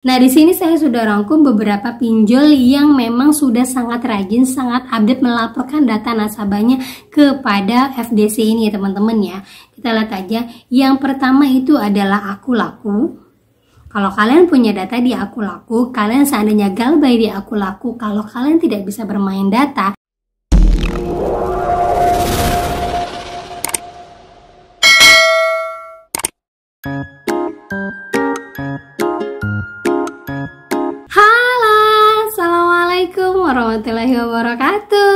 Nah, di sini saya sudah rangkum beberapa pinjol yang memang sudah sangat rajin, sangat update melaporkan data nasabahnya kepada FDC ini ya teman-teman ya. Kita lihat aja. Yang pertama itu adalah Aku Laku. Kalau kalian punya data di Aku Laku, kalian seandainya galbay di Aku Laku, kalau kalian tidak bisa bermain data, Assalamualaikum warahmatullahi wabarakatuh.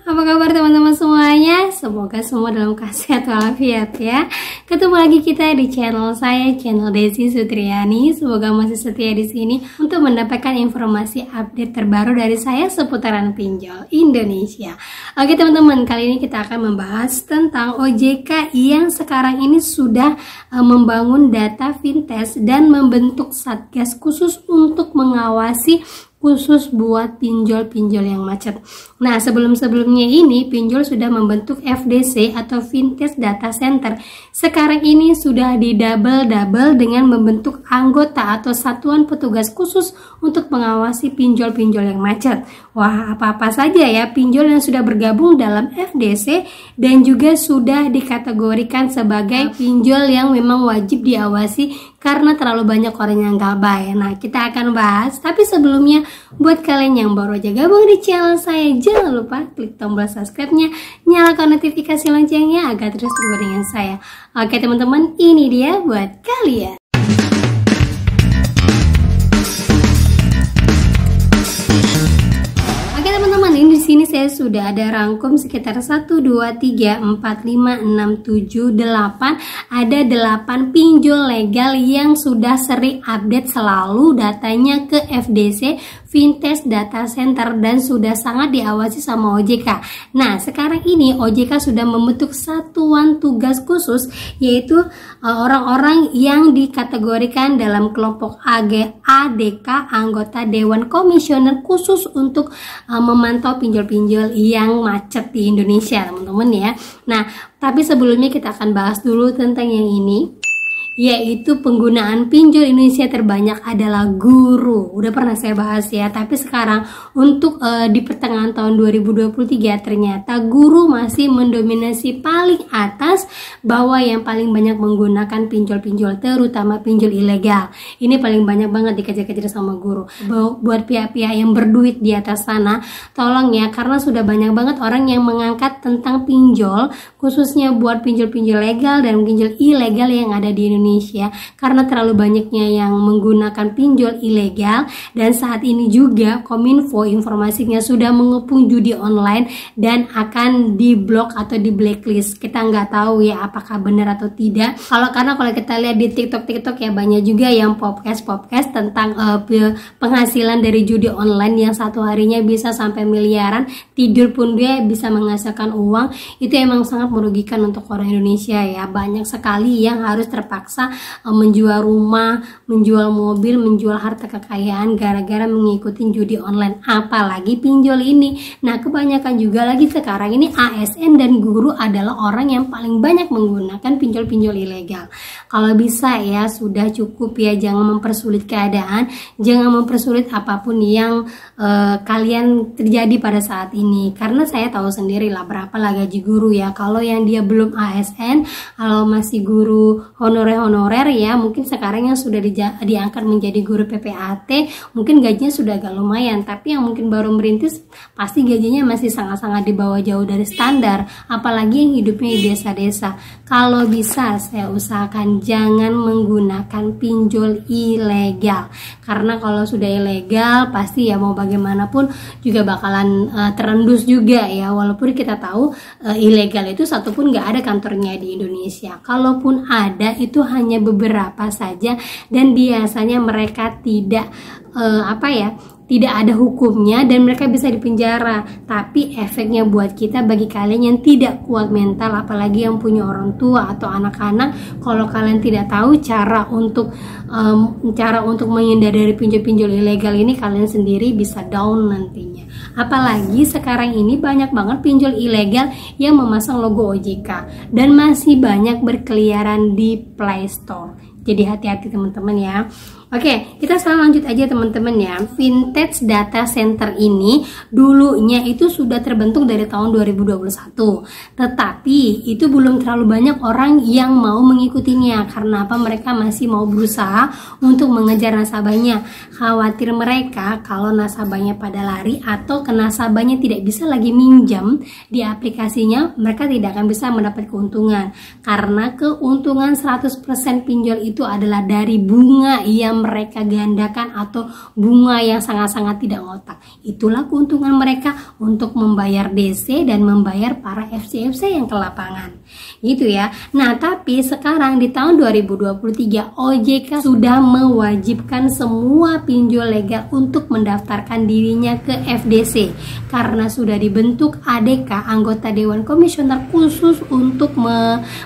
Apa kabar teman-teman semuanya? Semoga semua dalam sehat walafiat ya. Ketemu lagi kita di channel saya, channel Desi Sutriani. Semoga masih setia di sini untuk mendapatkan informasi update terbaru dari saya seputaran pinjol Indonesia. Oke teman-teman, kali ini kita akan membahas tentang OJK yang sekarang ini sudah membangun data fintech dan membentuk satgas khusus untuk mengawasi khusus buat pinjol-pinjol yang macet. Nah, sebelum-sebelumnya ini pinjol sudah membentuk FDC atau Fintech Data Center. Sekarang ini sudah di-double dengan membentuk anggota atau satuan petugas khusus untuk mengawasi pinjol-pinjol yang macet. Wah, apa-apa saja ya pinjol yang sudah bergabung dalam FDC dan juga sudah dikategorikan sebagai pinjol yang memang wajib diawasi karena terlalu banyak orang yang galbay. Nah, kita akan bahas. Tapi sebelumnya, buat kalian yang baru aja gabung di channel saya, jangan lupa klik tombol subscribe-nya, nyalakan notifikasi loncengnya agar terus terhubung dengan saya. Oke teman-teman, ini dia buat kalian. Di sini saya sudah ada rangkum sekitar 1, 2, 3, 4, 5, 6, 7, 8. Ada 8 pinjol legal yang sudah sering update selalu datanya ke FDC Fintech Data Center dan sudah sangat diawasi sama OJK. Nah, sekarang ini OJK sudah membentuk satuan tugas khusus, yaitu orang-orang yang dikategorikan dalam kelompok ADK, anggota Dewan Komisioner khusus untuk memantau pinjol-pinjol yang macet di Indonesia, teman-teman ya. Nah, tapi sebelumnya kita akan bahas dulu tentang yang ini, yaitu penggunaan pinjol Indonesia terbanyak adalah guru. Udah pernah saya bahas ya, tapi sekarang untuk di pertengahan tahun 2023 ternyata guru masih mendominasi paling atas, bahwa yang paling banyak menggunakan pinjol-pinjol, terutama pinjol ilegal. Ini paling banyak banget dikejar-kejar sama guru. Buat pihak-pihak yang berduit di atas sana, tolong ya, karena sudah banyak banget orang yang mengangkat tentang pinjol, khususnya buat pinjol-pinjol legal dan pinjol ilegal yang ada di Indonesia, karena terlalu banyaknya yang menggunakan pinjol ilegal. Dan saat ini juga Kominfo informasinya sudah mengepung judi online dan akan diblok atau di blacklist. Kita nggak tahu ya apakah benar atau tidak. Karena kalau kita lihat di TikTok ya, banyak juga yang podcast tentang penghasilan dari judi online yang satu harinya bisa sampai miliaran, tidur pun dia bisa menghasilkan uang. Itu emang sangat merugikan untuk orang Indonesia ya. Banyak sekali yang harus terpaksa menjual rumah, menjual mobil, menjual harta kekayaan gara-gara mengikuti judi online, apalagi pinjol ini. Nah, kebanyakan juga lagi sekarang ini ASN dan guru adalah orang yang paling banyak menggunakan pinjol-pinjol ilegal. Kalau bisa ya sudah cukup ya, jangan mempersulit keadaan, jangan mempersulit apapun yang kalian terjadi pada saat ini, karena saya tahu sendiri lah berapa lah gaji guru ya. Kalau yang dia belum ASN, kalau masih guru honorer ya, mungkin sekarang yang sudah diangkat menjadi guru PPAT mungkin gajinya sudah agak lumayan, tapi yang mungkin baru merintis pasti gajinya masih sangat-sangat di bawah jauh dari standar, apalagi yang hidupnya di desa-desa. Kalau bisa saya usahakan jangan menggunakan pinjol ilegal, karena kalau sudah ilegal pasti ya mau bagaimanapun juga bakalan terendus juga ya. Walaupun kita tahu ilegal itu satupun nggak ada kantornya di Indonesia, kalaupun ada itu hanya beberapa saja, dan biasanya mereka tidak tidak ada hukumnya dan mereka bisa dipenjara. Tapi efeknya buat kita, bagi kalian yang tidak kuat mental, apalagi yang punya orang tua atau anak-anak, kalau kalian tidak tahu cara untuk menghindar dari pinjol-pinjol ilegal ini, kalian sendiri bisa down nantinya. Apalagi sekarang ini banyak banget pinjol ilegal yang memasang logo OJK dan masih banyak berkeliaran di Play Store. Jadi hati-hati teman-teman ya. Oke, kita sekarang lanjut aja teman-teman ya. Vintage Data Center ini dulunya itu sudah terbentuk dari tahun 2021. Tetapi itu belum terlalu banyak orang yang mau mengikutinya. Karena apa? Mereka masih mau berusaha untuk mengejar nasabahnya. Khawatir mereka kalau nasabahnya pada lari atau ke nasabahnya tidak bisa lagi minjam di aplikasinya, mereka tidak akan bisa mendapat keuntungan. Karena keuntungan 100% pinjol itu adalah dari bunga yang mereka gandakan atau bunga yang sangat-sangat tidak ngotak. Itulah keuntungan mereka untuk membayar DC dan membayar para FC-FC yang ke lapangan. Gitu ya. Nah, tapi sekarang di tahun 2023 OJK sudah mewajibkan semua pinjol legal untuk mendaftarkan dirinya ke FDC karena sudah dibentuk ADK, anggota Dewan Komisioner khusus untuk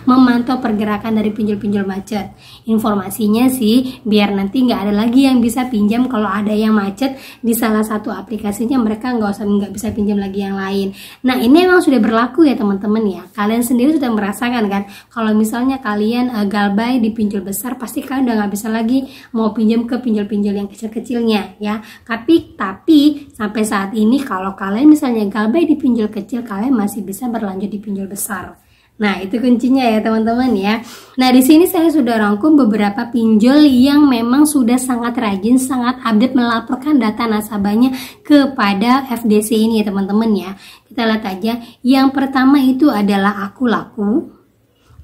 memantau pergerakan dari pinjol-pinjol macet. Informasinya sih biar nanti nggak ada lagi yang bisa pinjam. Kalau ada yang macet di salah satu aplikasinya, mereka nggak bisa pinjam lagi yang lain. Nah, ini memang sudah berlaku ya teman-teman ya. Kalian sendiri sudah merasakan kan, kalau misalnya kalian galbay di pinjol besar, pasti kalian udah nggak bisa lagi mau pinjam ke pinjol-pinjol yang kecil-kecilnya ya. Tapi sampai saat ini kalau kalian misalnya galbay di pinjol kecil, kalian masih bisa berlanjut di pinjol besar. Nah, itu kuncinya ya teman-teman ya. Nah, di sini saya sudah rangkum beberapa pinjol yang memang sudah sangat rajin, sangat update melaporkan data nasabahnya kepada FDC ini ya teman-teman ya. Kita lihat aja. Yang pertama itu adalah Aku Laku.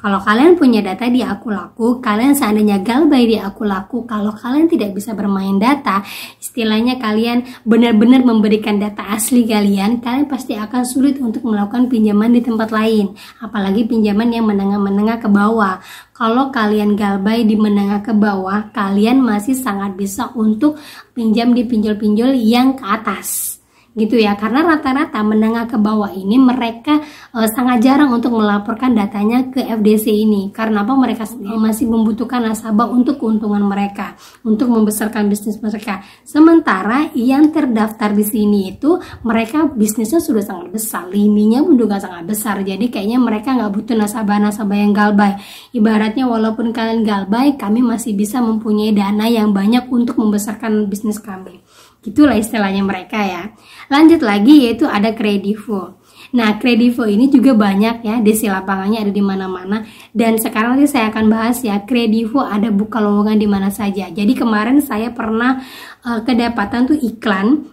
Kalau kalian punya data di Aku Laku, kalian seandainya galbay di Aku Laku, kalau kalian tidak bisa bermain data, istilahnya kalian benar-benar memberikan data asli kalian pasti akan sulit untuk melakukan pinjaman di tempat lain. Apalagi pinjaman yang menengah-menengah ke bawah. Kalau kalian galbay di menengah ke bawah, kalian masih sangat bisa untuk pinjam di pinjol-pinjol yang ke atas. Gitu ya, karena rata-rata menengah ke bawah ini mereka sangat jarang untuk melaporkan datanya ke FDC ini. Karena apa? Mereka masih membutuhkan nasabah untuk keuntungan mereka, untuk membesarkan bisnis mereka. Sementara yang terdaftar di sini itu mereka bisnisnya sudah sangat besar, lininya pun juga sangat besar. Jadi kayaknya mereka nggak butuh nasabah-nasabah yang galbay. Ibaratnya walaupun kalian galbay, kami masih bisa mempunyai dana yang banyak untuk membesarkan bisnis kami. Gitulah istilahnya mereka ya. Lanjut lagi yaitu ada Kredivo. Nah, Kredivo ini juga banyak ya, DC lapangannya ada di mana-mana. Dan sekarang nanti saya akan bahas ya, Kredivo ada buka lowongan di mana saja. Jadi kemarin saya pernah kedapatan tuh iklan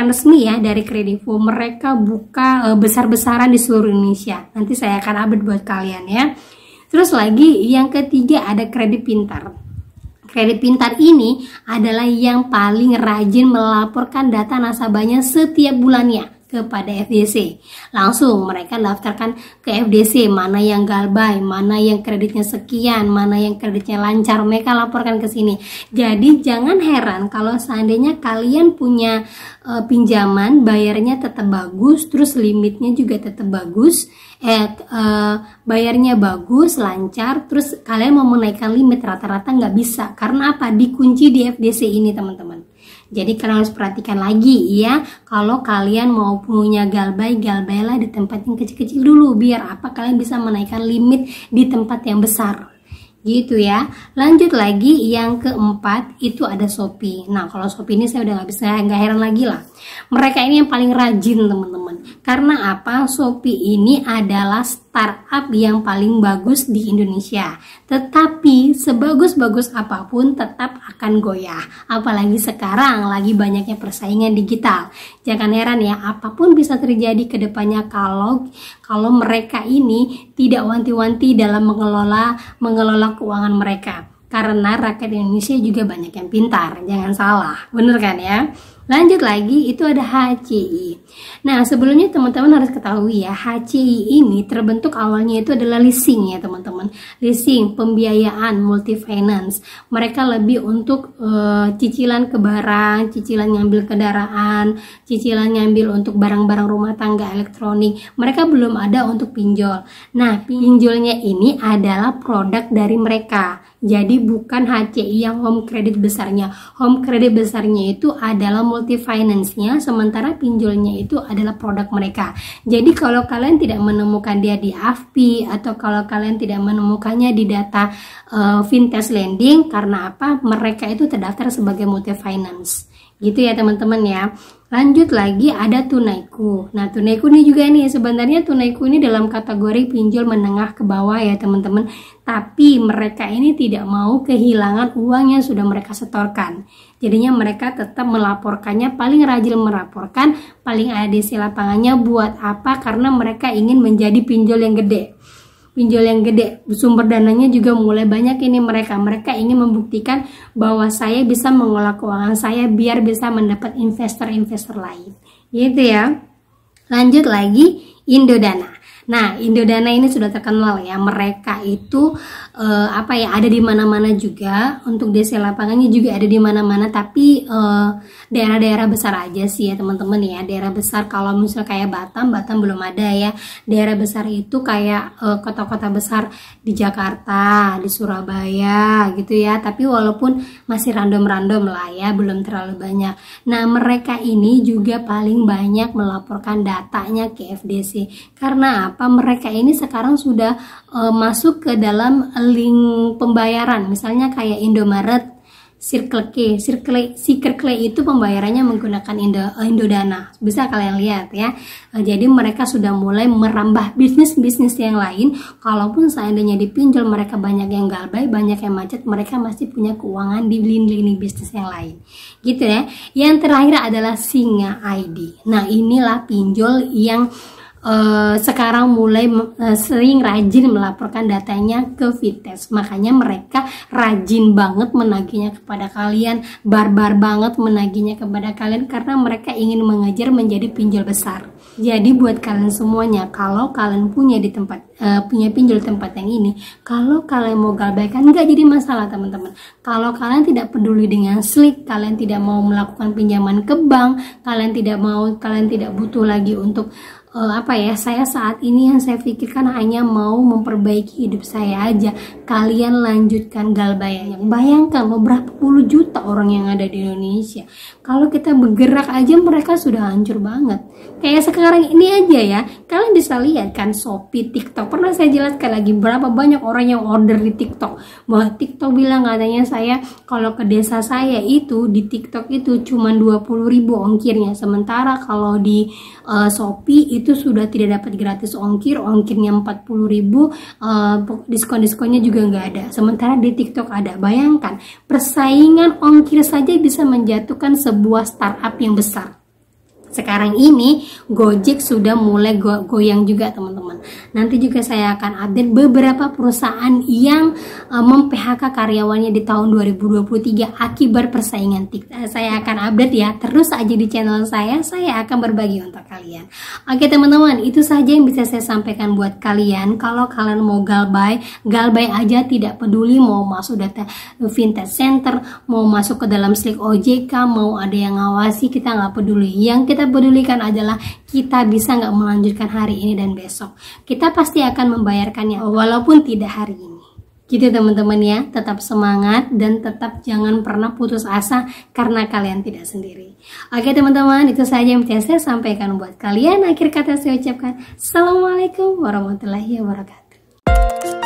resmi ya dari Kredivo. Mereka buka besar-besaran di seluruh Indonesia. Nanti saya akan update buat kalian ya. Terus lagi yang ketiga ada Kredit Pintar. Kredit Pintar ini adalah yang paling rajin melaporkan data nasabahnya setiap bulannya kepada FDC. Langsung mereka daftarkan ke FDC, mana yang galbay, mana yang kreditnya sekian, mana yang kreditnya lancar, mereka laporkan ke sini. Jadi jangan heran kalau seandainya kalian punya pinjaman, bayarnya tetap bagus, terus limitnya juga tetap bagus, bayarnya bagus, lancar, terus kalian mau menaikkan limit rata-rata nggak bisa. Karena apa? Dikunci di FDC ini teman-teman. Jadi kalian harus perhatikan lagi ya, kalau kalian mau punya galbaylah di tempat yang kecil-kecil dulu, biar apa? Kalian bisa menaikkan limit di tempat yang besar. Gitu ya. Lanjut lagi yang keempat itu ada Shopee. Nah, kalau Shopee ini saya udah nggak heran lagi lah. Mereka ini yang paling rajin teman-teman. Karena apa? Shopee ini adalah startup yang paling bagus di Indonesia. Tetapi sebagus-bagus apapun tetap akan goyah. Apalagi sekarang lagi banyaknya persaingan digital. Jangan heran ya, apapun bisa terjadi ke depannya kalau mereka ini tidak wanti-wanti dalam mengelola keuangan mereka. Karena rakyat Indonesia juga banyak yang pintar, jangan salah, bener kan ya? Lanjut lagi, itu ada HCI. Nah, sebelumnya teman-teman harus ketahui ya, HCI ini terbentuk awalnya itu adalah leasing ya teman-teman. Leasing, pembiayaan, multi finance. Mereka lebih untuk cicilan ke barang, cicilan ngambil kendaraan, cicilan ngambil untuk barang-barang rumah tangga elektronik. Mereka belum ada untuk pinjol. Nah, pinjolnya ini adalah produk dari mereka. Jadi bukan HCI yang home credit besarnya. Home credit besarnya itu adalah multi finance-nya, sementara pinjolnya itu adalah produk mereka. Jadi kalau kalian tidak menemukan dia di AFP atau kalau kalian tidak menemukannya di data Vintage Lending, karena apa? Mereka itu terdaftar sebagai multi finance. Gitu ya teman-teman ya. Lanjut lagi ada Tunaiku. Nah, Tunaiku ini juga nih, sebenarnya Tunaiku ini dalam kategori pinjol menengah ke bawah ya teman-teman. Tapi mereka ini tidak mau kehilangan uang yang sudah mereka setorkan. Jadinya mereka tetap melaporkannya, paling rajin melaporkan, paling ada di lapangannya. Buat apa? Karena mereka ingin menjadi pinjol yang gede. Pinjol yang gede, sumber dananya juga mulai banyak ini mereka ingin membuktikan bahwa saya bisa mengolah keuangan saya biar bisa mendapat investor-investor lain, gitu ya. Lanjut lagi Indodana. Nah, Indodana ini sudah terkenal ya, mereka itu ada di mana-mana juga, untuk DC lapangannya juga ada di mana-mana, tapi daerah-daerah besar aja sih ya teman-teman ya. Daerah besar kalau misalnya kayak Batam belum ada ya. Daerah besar itu kayak kota-kota besar di Jakarta, di Surabaya gitu ya, tapi walaupun masih random-random lah ya, belum terlalu banyak. Nah, mereka ini juga paling banyak melaporkan datanya ke FDC. Karena apa? Mereka ini sekarang sudah masuk ke dalam link pembayaran, misalnya kayak Indomaret, Circle K itu pembayarannya menggunakan Indodana, bisa kalian lihat ya. Jadi mereka sudah mulai merambah bisnis-bisnis yang lain. Kalaupun seandainya dipinjol mereka banyak yang galbay, banyak yang macet, mereka masih punya keuangan di lini bisnis yang lain, gitu ya. Yang terakhir adalah Singa ID. Nah, inilah pinjol yang sekarang mulai sering rajin melaporkan datanya ke Vintage. Makanya mereka rajin banget menagihnya kepada kalian, barbar banget menagihnya kepada kalian, karena mereka ingin mengejar menjadi pinjol besar. Jadi buat kalian semuanya, kalau kalian punya pinjol tempat yang ini, kalau kalian mau galbaikan nggak jadi masalah teman-teman. Kalau kalian tidak peduli dengan slik, kalian tidak mau melakukan pinjaman ke bank, kalian tidak butuh lagi untuk saya saat ini yang saya pikirkan hanya mau memperbaiki hidup saya aja. Kalian lanjutkan galbay. Bayangkan beberapa puluh juta orang yang ada di Indonesia. Kalau kita bergerak aja mereka sudah hancur banget. Kayak sekarang ini aja ya. Kalian bisa lihat kan Shopee, TikTok. Pernah saya jelaskan lagi berapa banyak orang yang order di TikTok. Bahwa TikTok bilang katanya saya kalau ke desa saya itu di TikTok itu cuma 20.000 ongkirnya. Sementara kalau di Shopee itu sudah tidak dapat gratis ongkirnya 40.000, diskon-diskonnya juga nggak ada. Sementara di TikTok ada. Bayangkan persaingan ongkir saja bisa menjatuhkan sebuah startup yang besar. Sekarang ini Gojek sudah mulai goyang juga teman-teman. Nanti juga saya akan update beberapa perusahaan yang mem-PHK karyawannya di tahun 2023 akibat persaingan TikTok. Saya akan update ya, terus aja di channel saya akan berbagi untuk kalian. Oke teman-teman, itu saja yang bisa saya sampaikan buat kalian. Kalau kalian mau galbay aja, tidak peduli mau masuk data Vintage Center, mau masuk ke dalam slik OJK, mau ada yang ngawasi, kita nggak peduli. Yang kita pedulikan adalah kita bisa nggak melanjutkan hari ini dan besok. Kita pasti akan membayarkannya walaupun tidak hari ini. Gitu teman-teman ya, tetap semangat dan tetap jangan pernah putus asa karena kalian tidak sendiri. Oke teman-teman, itu saja yang bisa saya sampaikan buat kalian. Akhir kata saya ucapkan Assalamualaikum warahmatullahi wabarakatuh.